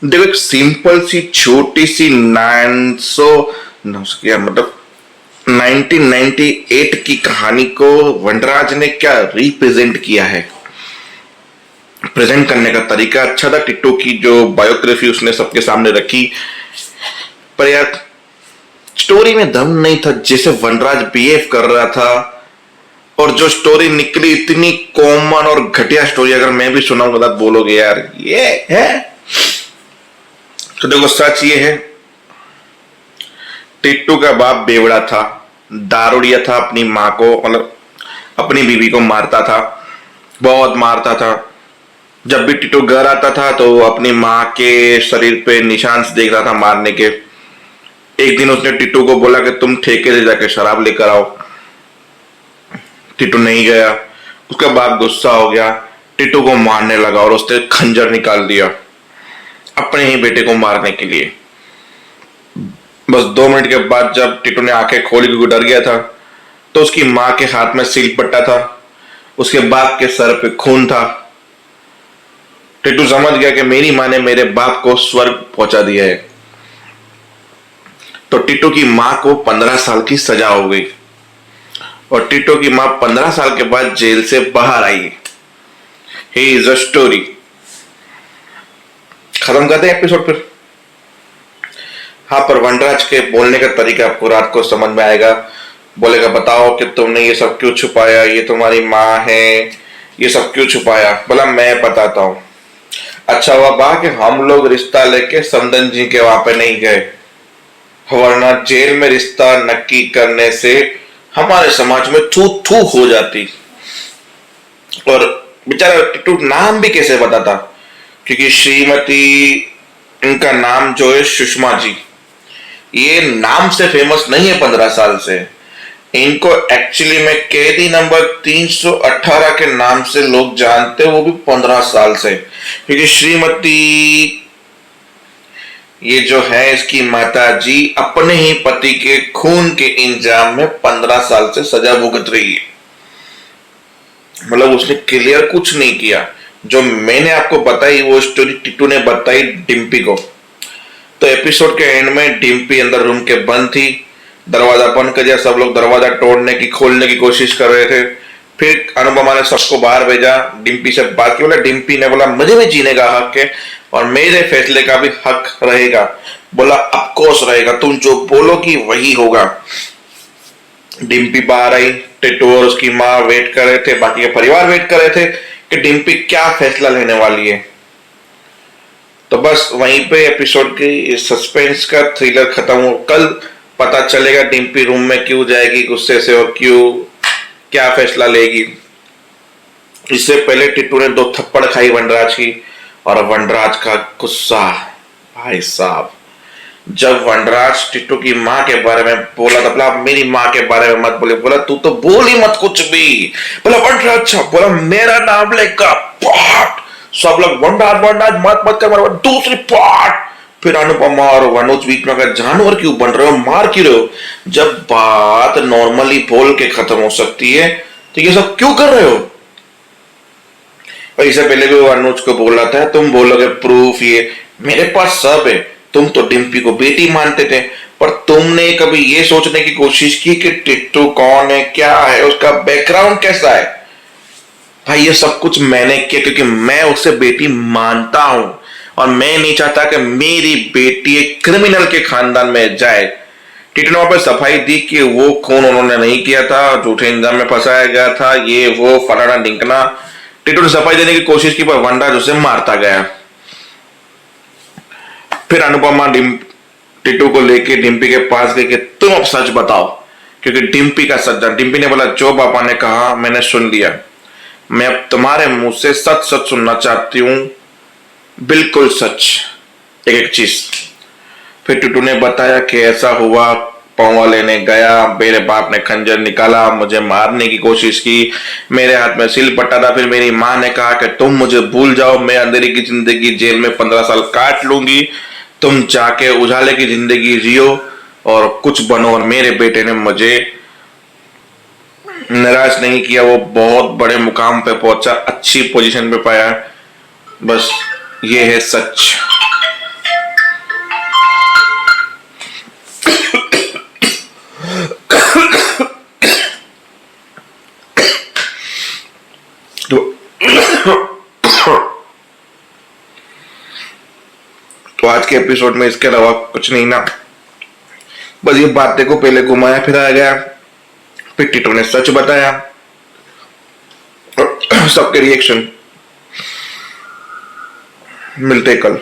देखो, एक सिंपल सी छोटी सी 900 क्या मतलब 1998 की कहानी को वनराज ने क्या रिप्रेजेंट किया है। प्रेजेंट करने का तरीका अच्छा था। टिट्टू की जो बायोग्राफी उसने सबके सामने रखी, पर यार स्टोरी में दम नहीं था जैसे वनराज बिहेव कर रहा था। और जो स्टोरी निकली इतनी कॉमन और घटिया स्टोरी, अगर मैं भी सुनाऊंगा तो बोलोगे यार ये है। तो देखो, सच ये है, टिट्टू का बाप बेवड़ा था, दारूडिया था, अपनी माँ को मतलब अपनी बीवी को मारता था, बहुत मारता था। जब भी टिट्टू घर आता था तो वो अपनी माँ के शरीर पे निशान देख रहा था मारने के। एक दिन उसने टिट्टू को बोला कि तुम ठेके से जाके शराब लेकर आओ। टिट्टू नहीं गया। उसका बाप गुस्सा हो गया, टिट्टू को मारने लगा और उसने खंजर निकाल दिया अपने ही बेटे को मारने के लिए। बस 2 मिनट के बाद जब टिट्टू ने आंखें खोली क्योंकि डर गया था, तो उसकी माँ के हाथ में सील पट्टा था, उसके बाप के सर पे खून था। टिट्टू समझ गया कि मेरी माँ ने मेरे बाप को स्वर्ग पहुंचा दिया है। तो टिट्टू की माँ को 15 साल की सजा हो गई और टिट्टू की माँ 15 साल के बाद जेल से बाहर आई। He is a story. खत्म करते हैं एपिसोड फिर। हाँ, पर वनराज के बोलने का तरीका आपको रात को समझ में आएगा। बोलेगा बताओ कि तुमने ये सब क्यों छुपाया, ये तुम्हारी माँ है, ये सब क्यों छुपाया। बोला मैं बताता हूँ। अच्छा हुआ बा कि हम लोग रिश्ता लेके समदन जी के वहां पे नहीं गए, वरना जेल में रिश्ता नक्की करने से हमारे समाज में थू थू हो जाती। और बेचारा टिट्टू नाम भी कैसे बताता, क्योंकि श्रीमती, इनका नाम जो है सुषमा जी, ये नाम से फेमस नहीं है 15 साल से। इनको एक्चुअली में कैदी नंबर 318 के नाम से लोग जानते हैं, वो भी 15 साल से। क्योंकि श्रीमती ये जो है इसकी माता जी अपने ही पति के खून के इंजाम में 15 साल से सजा भुगत रही है। मतलब उसने क्लियर कुछ नहीं किया। जो मैंने आपको बताई वो स्टोरी टिट्टू ने बताई डिम्पी को। तो एपिसोड के एंड में डिम्पी अंदर रूम के बंद थी, दरवाजा बंद कर दिया, सब लोग दरवाजा तोड़ने की खोलने की कोशिश कर रहे थे। फिर अनुपमा ने सबको बाहर भेजा, डिम्पी से बात की। बोला डिम्पी ने बोला मुझे भी जीने का हक है और मेरे फैसले का भी हक रहेगा। बोला ऑफकोर्स रहेगा, तुम जो बोलोगी वही होगा। डिम्पी बाहर आई, टिट्टू और उसकी माँ वेट कर रहे थे, बाकी के परिवार वेट कर रहे थे कि डिम्पी क्या फैसला लेने वाली है। तो बस वहीं पे एपिसोड की सस्पेंस का थ्रिलर खत्म हो। कल पता चलेगा डिम्पी रूम में क्यों जाएगी गुस्से से और क्यों क्या फैसला लेगी। इससे पहले टिट्टू ने 2 थप्पड़ खाई वनराज की, और वनराज का गुस्सा, भाई साहब, जब वनराज टिट्टू की माँ के बारे में बोला तो बोला मेरी माँ के बारे में मत बोले। बोला तू तो बोल ही मत कुछ भी। बोला वनराज, अच्छा बोला मेरा नाम लेकर पाट। सब लोग वनराज वनराज मत मत कर, दूसरी पाट। फिर अनुपमा और मनोज बीच में अगर जानवर क्यों बन रहे हो, मार क्यों रहे हो, जब बात नॉर्मली बोल के खत्म हो सकती है तो ये सब क्यों कर रहे हो। और इससे पहले भी अनुज को बोला था तुम बोलोगे प्रूफ, ये मेरे पास सब है। तुम तो डिम्पी को बेटी मानते थे, पर तुमने कभी ये सोचने की कोशिश की कि टिट्टू कौन है, क्या है, उसका बैकग्राउंड कैसा है। भाई ये सब कुछ मैंने किया क्योंकि मैं उसे बेटी मानता हूं और मैं नहीं चाहता कि मेरी बेटी एक क्रिमिनल के खानदान में जाए। टिट्टू ने वहां पर सफाई दी कि वो खून उन्होंने नहीं किया था, झूठे इंजाम में फंसाया गया था, ये वो फलाना ढिंकना। टिट्टू ने सफाई देने की कोशिश की पर वनराज उसे मारता गया। फिर अनुपमा टिट्टू को लेके डिम्पी के पास गई कि तुम अब सच बताओ, क्योंकि डिम्पी का सच जान। डिम्पी ने बोला जो पापा ने कहा मैंने सुन लिया, मैं अब तुम्हारे मुंह से सच सच सुनना चाहती हूँ, बिल्कुल सच, एक एक चीज। फिर टिट्टू ने बताया कि ऐसा हुआ, पौवा लेने गया, मेरे बाप ने खंजर निकाला, मुझे मारने की कोशिश की, मेरे हाथ में सिल पट्टा था। फिर मेरी माँ ने कहा कि तुम मुझे भूल जाओ, मैं अंधेरे की जिंदगी जेल में 15 साल काट लूंगी, तुम जाके उजाले की जिंदगी जियो और कुछ बनो। और मेरे बेटे ने मुझे निराश नहीं किया, वो बहुत बड़े मुकाम पे पहुंचा, अच्छी पोजीशन पे पाया। बस ये है सच। तो आज के एपिसोड में इसके अलावा कुछ नहीं ना, बस ये बातें को पहले घुमाया फिराया गया, फिर टिटू ने सच बताया और सबके रिएक्शन। मिलते कल।